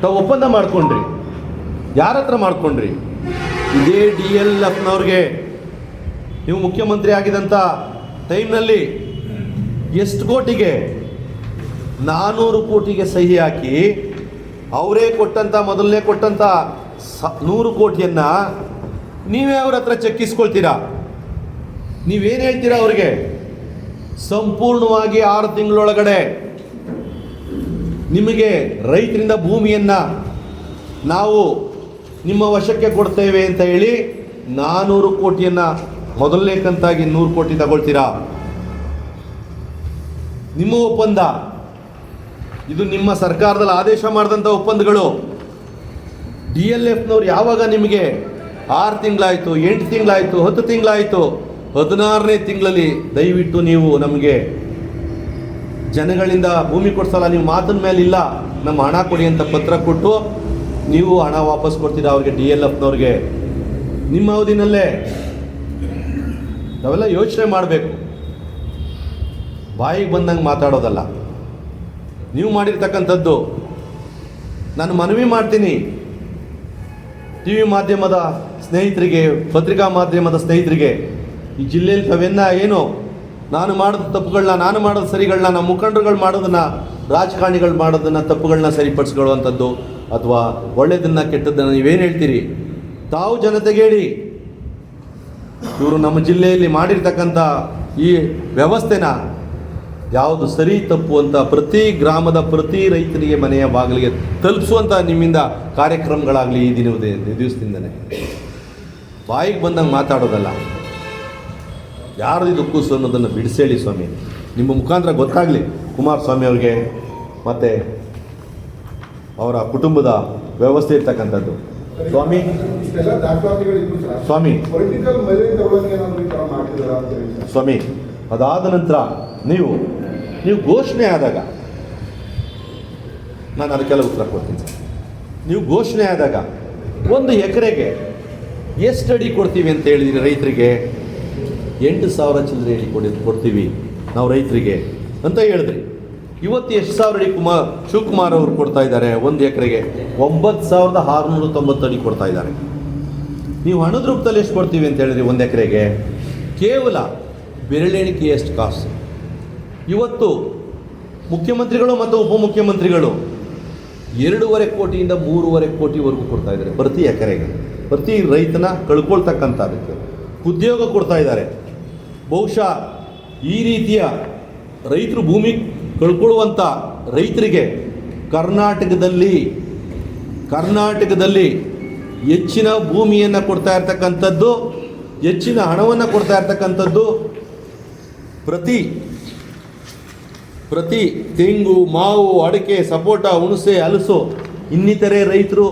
ತಾವು ಒಪ್ಪಂದ ಮಾಡ್ಕೊಂಡ್ರಿ. ಯಾರ ಹತ್ರ ಮಾಡ್ಕೊಂಡ್ರಿ? ಇದೇ DLFನವ್ರಿಗೆ ನೀವು ಮುಖ್ಯಮಂತ್ರಿ ಆಗಿದಂಥ ಟೈಮ್ನಲ್ಲಿ ಎಷ್ಟು ಕೋಟಿಗೆ? 400 ಕೋಟಿಗೆ ಸಹಿ ಹಾಕಿ ಅವರೇ ಕೊಟ್ಟಂಥ ಮೊದಲನೇ ಕೊಟ್ಟಂಥ 100 ಕೋಟಿಯನ್ನು ನೀವೇ ಅವ್ರ ಹತ್ರ ಚೆಕ್ಕಿಸ್ಕೊಳ್ತೀರಾ. ನೀವೇನು ಹೇಳ್ತೀರಾ ಅವ್ರಿಗೆ? ಸಂಪೂರ್ಣವಾಗಿ 6 ತಿಂಗಳೊಳಗಡೆ ನಿಮಗೆ ರೈತರಿಂದ ಭೂಮಿಯನ್ನು ನಾವು ನಿಮ್ಮ ವಶಕ್ಕೆ ಕೊಡ್ತೇವೆ ಅಂತ ಹೇಳಿ 400 ಕೋಟಿಯನ್ನು ಮೊದಲನೇ ಕಂತಾಗಿ 100 ಕೋಟಿ ತಗೊಳ್ತೀರಾ. ನಿಮ್ಮ ಒಪ್ಪಂದ ಇದು. ನಿಮ್ಮ ಸರ್ಕಾರದಲ್ಲಿ ಆದೇಶ ಮಾಡಿದಂಥ ಒಪ್ಪಂದಗಳು. DLFನವ್ರು ಯಾವಾಗ ನಿಮಗೆ 6 ತಿಂಗಳಾಯಿತು, 8 ತಿಂಗಳಾಯಿತು, 10 ತಿಂಗಳಾಯಿತು, 16ನೇ ತಿಂಗಳಲ್ಲಿ ದಯವಿಟ್ಟು ನೀವು ನಮಗೆ ಜನಗಳಿಂದ ಭೂಮಿ ಕೊಡ್ಸಲ್ಲ, ನೀವು ಮಾತಿನ ಮೇಲಿಲ್ಲ, ನಮ್ಮ ಹಣ ಕೊಡಿ ಅಂತ ಪತ್ರ ಕೊಟ್ಟು ನೀವು ಹಣ ವಾಪಸ್ ಕೊಡ್ತೀರಾ ಅವ್ರಿಗೆ, DLFನವ್ರಿಗೆ. ನಿಮ್ಮ ಅವಧಿನಲ್ಲೇ ನಾವೆಲ್ಲ ಯೋಚನೆ ಮಾಡಬೇಕು. ಬಾಯಿಗೆ ಬಂದಂಗೆ ಮಾತಾಡೋದಲ್ಲ. ನೀವು ಮಾಡಿರ್ತಕ್ಕಂಥದ್ದು ನಾನು ಮನವಿ ಮಾಡ್ತೀನಿ TV ಮಾಧ್ಯಮದ ಸ್ನೇಹಿತರಿಗೆ, ಪತ್ರಿಕಾ ಮಾಧ್ಯಮದ ಸ್ನೇಹಿತರಿಗೆ, ಈ ಜಿಲ್ಲೆಯಲ್ಲಿ ತಾವೆನ್ನ ಏನು ನಾನು ಮಾಡಿದ ತಪ್ಪುಗಳನ್ನ, ನಾನು ಮಾಡೋದು ಸರಿಗಳನ್ನ, ನಮ್ಮ ಮುಖಂಡರುಗಳು ಮಾಡೋದನ್ನು, ರಾಜಕಾರಣಿಗಳು ಮಾಡೋದನ್ನು, ತಪ್ಪುಗಳನ್ನ ಸರಿಪಡಿಸ್ಕೊಳ್ಳುವಂಥದ್ದು ಅಥವಾ ಒಳ್ಳೆಯದನ್ನು ಕೆಟ್ಟದ್ದನ್ನು ನೀವೇನು ಹೇಳ್ತೀರಿ ತಾವು ಜನತೆಗೆ ಹೇಳಿ. ಇವರು ನಮ್ಮ ಜಿಲ್ಲೆಯಲ್ಲಿ ಮಾಡಿರ್ತಕ್ಕಂಥ ಈ ವ್ಯವಸ್ಥೆನ ಯಾವುದು ಸರಿ ತಪ್ಪು ಅಂತ ಪ್ರತಿ ಗ್ರಾಮದ ಪ್ರತಿ ರೈತನಿಗೆ ಮನೆಯ ಬಾಗಿಲಿಗೆ ತಲುಪಿಸುವಂಥ ನಿಮ್ಮಿಂದ ಕಾರ್ಯಕ್ರಮಗಳಾಗಲಿ ಈ ದಿವಸದಿಂದನೇ. ಬಾಯಿಗೆ ಬಂದಂಗೆ ಮಾತಾಡೋದಲ್ಲ. ಯಾರು ಇದು ಕೂಸು ಅನ್ನೋದನ್ನು ಬಿಡಿಸೇಳಿ ಸ್ವಾಮಿ. ನಿಮ್ಮ ಮುಖಾಂತರ ಗೊತ್ತಾಗಲಿ ಕುಮಾರಸ್ವಾಮಿ ಅವ್ರಿಗೆ ಮತ್ತು ಅವರ ಕುಟುಂಬದ ವ್ಯವಸ್ಥೆ ಇರ್ತಕ್ಕಂಥದ್ದು. ಸ್ವಾಮಿ ಸ್ವಾಮಿ ಸ್ವಾಮಿ ಅದಾದ ನಂತರ ನೀವು ಘೋಷಣೆ ಆದಾಗ ನಾನು ಅದಕ್ಕೆಲ್ಲ ಉತ್ತರ ಕೊಡ್ತೀನಿ ಸರ್. ನೀವು ಘೋಷಣೆ ಆದಾಗ 1 ಎಕರೆಗೆ ಎಷ್ಟು ಅಡಿ ಕೊಡ್ತೀವಿ ಅಂತ ಹೇಳಿದಿರಿ ರೈತರಿಗೆ? 8,000 ಚಿಲ್ಲರೆ ಅಡಿ ಕೊಡ್ತೀವಿ ನಾವು ರೈತರಿಗೆ ಅಂತ ಹೇಳಿದ್ರಿ. ಇವತ್ತು ಎಷ್ಟು ಸಾವಿರ ಅಡಿ ಶಿವಕುಮಾರ್ ಅವರು ಕೊಡ್ತಾ ಇದ್ದಾರೆ? 1 ಎಕರೆಗೆ 9,690 ಅಡಿ ಕೊಡ್ತಾ ಇದ್ದಾರೆ. ನೀವು ಹಣದ ರೂಪದಲ್ಲಿ ಎಷ್ಟು ಕೊಡ್ತೀವಿ ಅಂತ ಹೇಳಿದ್ರಿ 1 ಎಕರೆಗೆ? ಕೇವಲ ಬೆರಳೆಣಿಕೆಯಷ್ಟು ಕಾಸು. ಇವತ್ತು ಮುಖ್ಯಮಂತ್ರಿಗಳು ಮತ್ತು ಉಪಮುಖ್ಯಮಂತ್ರಿಗಳು 2.5 ಕೋಟಿಯಿಂದ 3.5 ಕೋಟಿವರೆಗೂ ಕೊಡ್ತಾ ಇದ್ದಾರೆ ಪ್ರತಿ ಎಕರೆಗೆ. ಪ್ರತಿ ರೈತನ ಕಳ್ಕೊಳ್ತಕ್ಕಂಥದ್ದಕ್ಕೆ ಉದ್ಯೋಗ ಕೊಡ್ತಾ ಇದ್ದಾರೆ. ಬಹುಶಃ ಈ ರೀತಿಯ ರೈತರು ಭೂಮಿ ಕಳ್ಕೊಳ್ಳುವಂಥ ರೈತರಿಗೆ ಕರ್ನಾಟಕದಲ್ಲಿ ಹೆಚ್ಚಿನ ಭೂಮಿಯನ್ನು ಕೊಡ್ತಾ ಇರ್ತಕ್ಕಂಥದ್ದು, ಹೆಚ್ಚಿನ ಹಣವನ್ನು ಕೊಡ್ತಾ ಇರ್ತಕ್ಕಂಥದ್ದು ಪ್ರತಿ ತೆಂಗು, ಮಾವು, ಅಡಿಕೆ, ಸಪೋಟ, ಹುಣಸೆ, ಹಲಸು ಇನ್ನಿತರೆ ರೈತರು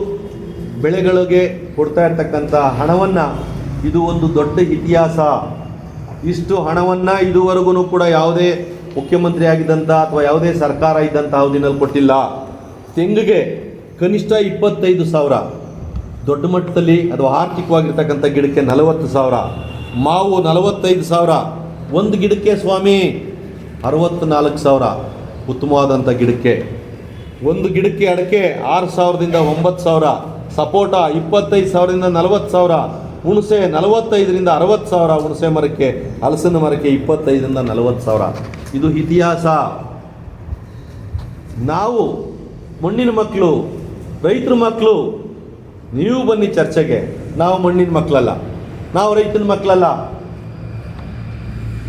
ಬೆಳೆಗಳಿಗೆ ಕೊಡ್ತಾ ಇರ್ತಕ್ಕಂಥ ಹಣವನ್ನು, ಇದು ಒಂದು ದೊಡ್ಡ ಇತಿಹಾಸ. ಇಷ್ಟು ಹಣವನ್ನು ಇದುವರೆಗೂ ಕೂಡ ಯಾವುದೇ ಮುಖ್ಯಮಂತ್ರಿ ಆಗಿದ್ದಂಥ ಅಥವಾ ಯಾವುದೇ ಸರ್ಕಾರ ಇದ್ದಂಥ ಅವಧಿನಲ್ಲಿ ಕೊಟ್ಟಿಲ್ಲ. ತೆಂಗಿಗೆ ಕನಿಷ್ಠ 25,000, ದೊಡ್ಡ ಮಟ್ಟದಲ್ಲಿ ಅಥವಾ ಆರ್ಥಿಕವಾಗಿರ್ತಕ್ಕಂಥ ಗಿಡಕ್ಕೆ 40,000, ಮಾವು 45,000, ಒಂದು ಗಿಡಕ್ಕೆ ಸ್ವಾಮಿ 64,000 ಉತ್ತಮವಾದಂಥ ಗಿಡಕ್ಕೆ. ಒಂದು ಗಿಡಕ್ಕೆ ಅಡಿಕೆ 6,000ದಿಂದ 9,000, ಸಪೋಟ 25,000ದಿಂದ 40,000, ಹುಣಸೆ 45ರಿಂದ 60,000, ಹುಣಸೆ ಮರಕ್ಕೆ, ಹಲಸಿನ ಮರಕ್ಕೆ 25ರಿಂದ 40,000. ಇದು ಇತಿಹಾಸ. ನಾವು ಮಣ್ಣಿನ ಮಕ್ಕಳು, ರೈತರ ಮಕ್ಕಳು. ನೀವು ಬನ್ನಿ ಚರ್ಚೆಗೆ. ನಾವು ಮಣ್ಣಿನ ಮಕ್ಕಳಲ್ಲ, ನಾವು ರೈತನ ಮಕ್ಕಳಲ್ಲ,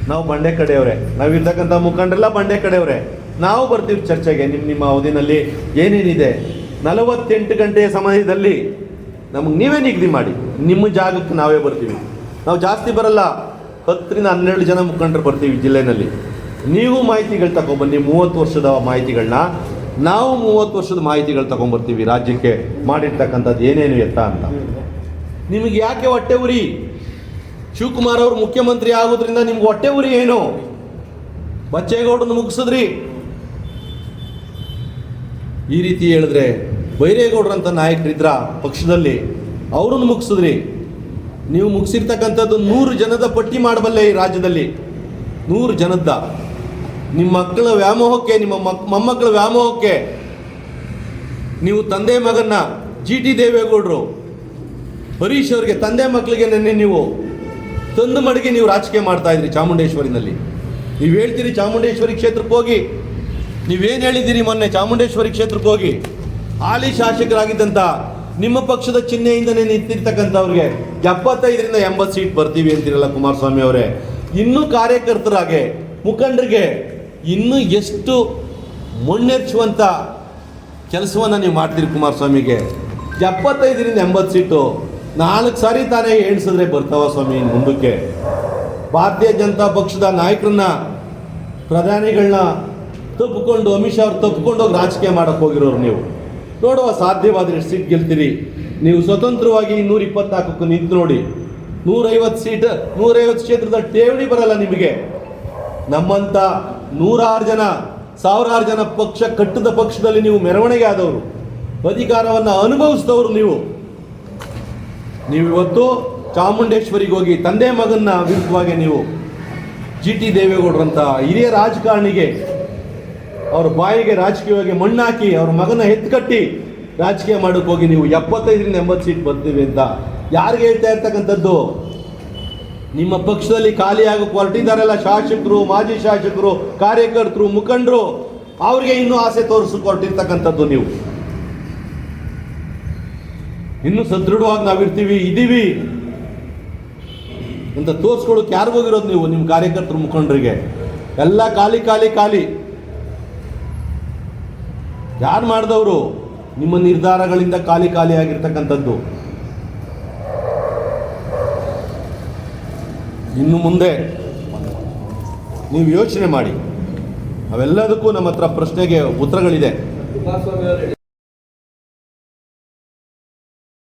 ನಾವು ಬಂಡೆ ಕಡೆಯವರೇ. ನಾವಿರ್ತಕ್ಕಂಥ ಮುಖಂಡರೆಲ್ಲ ಬಂಡೆ ಕಡೆಯವರೇ. ನಾವು ಬರ್ತೀವಿ ಚರ್ಚೆಗೆ. ನಿಮ್ಮ ಅವಧಿನಲ್ಲಿ ಏನೇನಿದೆ 48 ಗಂಟೆಯ ಸಮಯದಲ್ಲಿ ನಮಗೆ ನೀವೇ ನಿಗದಿ ಮಾಡಿ. ನಿಮ್ಮ ಜಾಗಕ್ಕೆ ನಾವೇ ಬರ್ತೀವಿ. ನಾವು ಜಾಸ್ತಿ ಬರಲ್ಲ, 10ರಿಂದ 12 ಜನ ಮುಖಂಡರು ಬರ್ತೀವಿ ಜಿಲ್ಲೆಯಲ್ಲಿ. ನೀವು ಮಾಹಿತಿಗಳು ತಗೊಂಬನ್ನಿ, 30 ವರ್ಷದ ಮಾಹಿತಿಗಳನ್ನ. ನಾವು 30 ವರ್ಷದ ಮಾಹಿತಿಗಳು ತಗೊಂಬರ್ತೀವಿ, ರಾಜ್ಯಕ್ಕೆ ಮಾಡಿರ್ತಕ್ಕಂಥದ್ದು ಏನೇನು ಎತ್ತ ಅಂತ. ನಿಮಗೆ ಯಾಕೆ ಹೊಟ್ಟೆ ಉರಿ? ಶಿವಕುಮಾರ್ ಅವರು ಮುಖ್ಯಮಂತ್ರಿ ಆಗೋದ್ರಿಂದ ನಿಮ್ಗೆ ಹೊಟ್ಟೆ ಉರಿ ಏನು? ಬಚ್ಚೇಗೌಡನ ಮುಗಿಸಿದ್ರಿ. ಈ ರೀತಿ ಹೇಳಿದ್ರೆ ಬೈರೇಗೌಡರಂಥ ನಾಯಕರಿದ್ರ ಪಕ್ಷದಲ್ಲಿ, ಅವ್ರನ್ನ ಮುಗಿಸಿದ್ರಿ. ನೀವು ಮುಗಿಸಿರ್ತಕ್ಕಂಥದ್ದು 100 ಜನದ ಪಟ್ಟಿ ಮಾಡಬಲ್ಲೆ ಈ ರಾಜ್ಯದಲ್ಲಿ. 100 ಜನದ. ನಿಮ್ಮ ಮಕ್ಕಳ ವ್ಯಾಮೋಹಕ್ಕೆ, ನಿಮ್ಮ ಮೊಮ್ಮಕ್ಕಳ ವ್ಯಾಮೋಹಕ್ಕೆ ನೀವು ತಂದೆ ಮಗನ್ನ GT ದೇವೇಗೌಡರು ಹರೀಶ್ ಅವರಿಗೆ ತಂದೆ ಮಕ್ಕಳಿಗೆ ನೆನ್ನೆ ನೀವು ತಂದು ಮಡಗಿ ನೀವು ರಾಜಕೀಯ ಮಾಡ್ತಾ ಇದ್ರಿ ಚಾಮುಂಡೇಶ್ವರಿನಲ್ಲಿ. ನೀವು ಹೇಳ್ತೀರಿ ಚಾಮುಂಡೇಶ್ವರಿ ಕ್ಷೇತ್ರಕ್ಕೆ ಹೋಗಿ, ನೀವೇನು ಹೇಳಿದ್ದೀರಿ ಮೊನ್ನೆ ಚಾಮುಂಡೇಶ್ವರಿ ಕ್ಷೇತ್ರಕ್ಕೆ ಹೋಗಿ ಹಾಲಿ ಶಾಸಕರಾಗಿದ್ದಂಥ ನಿಮ್ಮ ಪಕ್ಷದ ಚಿಹ್ನೆಯಿಂದನೇ ನಿಂತಿರ್ತಕ್ಕಂಥವ್ರಿಗೆ 75ರಿಂದ 80 ಸೀಟ್ ಬರ್ತೀವಿ ಅಂತೀರಲ್ಲ ಕುಮಾರಸ್ವಾಮಿ ಅವರೇ. ಇನ್ನೂ ಕಾರ್ಯಕರ್ತರಾಗೆ ಮುಖಂಡರಿಗೆ ಇನ್ನೂ ಎಷ್ಟು ಮಣ್ಣೆರ್ಚುವಂಥ ಕೆಲಸವನ್ನು ನೀವು ಮಾಡ್ತೀರಿ ಕುಮಾರಸ್ವಾಮಿಗೆ? 75ರಿಂದ 80 ಸೀಟು 4 ಸಾರಿ ತಾನೇ ಎಣಿಸಿದ್ರೆ ಬರ್ತಾವ ಸ್ವಾಮಿ ಮುಂದಕ್ಕೆ? ಭಾರತೀಯ ಜನತಾ ಪಕ್ಷದ ನಾಯಕರನ್ನ ಪ್ರಧಾನಿಗಳನ್ನ ತಪ್ಪಿಕೊಂಡು ಅಮಿತ್ ಶಾ ಅವ್ರು ತಪ್ಪಿಕೊಂಡು ಹೋಗಿ ರಾಜಕೀಯ ಮಾಡೋಕ್ಕೆ ಹೋಗಿರೋರು ನೀವು. ನೋಡುವ ಸಾಧ್ಯವಾದರೆ ಎಷ್ಟು ಸೀಟ್ ಗೆಲ್ತೀರಿ. ನೀವು ಸ್ವತಂತ್ರವಾಗಿ 124ಕ್ಕೂ ನಿಂತು ನೋಡಿ, 150 ಕ್ಷೇತ್ರದ ಠೇವಣಿ ಬರಲ್ಲ ನಿಮಗೆ. ನಮ್ಮಂಥ 100 ಜನ 1000 ಜನ ಪಕ್ಷ ಕಟ್ಟದ ಪಕ್ಷದಲ್ಲಿ ನೀವು ಮೆರವಣಿಗೆ ಆದವರು, ಅಧಿಕಾರವನ್ನು ಅನುಭವಿಸಿದವರು ನೀವು. ಇವತ್ತು ಚಾಮುಂಡೇಶ್ವರಿಗೆ ಹೋಗಿ ತಂದೆ ಮಗನ್ನ ವಿರುದ್ಧವಾಗಿ ನೀವು GT ದೇವೇಗೌಡರಂಥ ಹಿರಿಯ ರಾಜಕಾರಣಿಗೆ ಅವ್ರ ಬಾಯಿಗೆ ರಾಜಕೀಯವಾಗಿ ಮಣ್ಣಾಕಿ ಅವ್ರ ಮಗನ ಎತ್ಕಟ್ಟಿ ರಾಜಕೀಯ ಮಾಡೋಕ್ಕೆ ಹೋಗಿ ನೀವು 75ರಿಂದ 80 ಸೀಟ್ ಬರ್ತೀವಿ ಅಂತ ಯಾರಿಗೆ ಹೇಳ್ತಾ ಇರ್ತಕ್ಕಂಥದ್ದು? ನಿಮ್ಮ ಪಕ್ಷದಲ್ಲಿ ಖಾಲಿಯಾಗೋಕೆ ಹೊರಟಿದ್ದಾರಲ್ಲ ಶಾಸಕರು, ಮಾಜಿ ಶಾಸಕರು, ಕಾರ್ಯಕರ್ತರು, ಮುಖಂಡರು, ಅವ್ರಿಗೆ ಇನ್ನೂ ಆಸೆ ತೋರಿಸಕ್ಕೆ ಹೊರಟಿರ್ತಕ್ಕಂಥದ್ದು ನೀವು. ಇನ್ನೂ ಸದೃಢವಾಗಿ ನಾವಿರ್ತೀವಿ, ಇದ್ದೀವಿ ಅಂತ ತೋರಿಸ್ಕೊಳಕ್ಕೆ ಯಾರಿಗೋಗಿರೋದು ನೀವು? ನಿಮ್ಮ ಕಾರ್ಯಕರ್ತರು, ಮುಖಂಡರಿಗೆ ಎಲ್ಲ ಖಾಲಿ ಖಾಲಿ ಖಾಲಿ. ಯಾರು ಮಾಡಿದವರು? ನಿಮ್ಮ ನಿರ್ಧಾರಗಳಿಂದ ಖಾಲಿ ಖಾಲಿ ಆಗಿರ್ತಕ್ಕಂಥದ್ದು. ಇನ್ನು ಮುಂದೆ ನೀವು ಯೋಚನೆ ಮಾಡಿ. ಅವೆಲ್ಲದಕ್ಕೂ ನಮ್ಮ ಹತ್ರ ಪ್ರಶ್ನೆಗೆ ಉತ್ತರಗಳಿದೆ. ಕುಮಾರಸ್ವಾಮಿ ಅವರು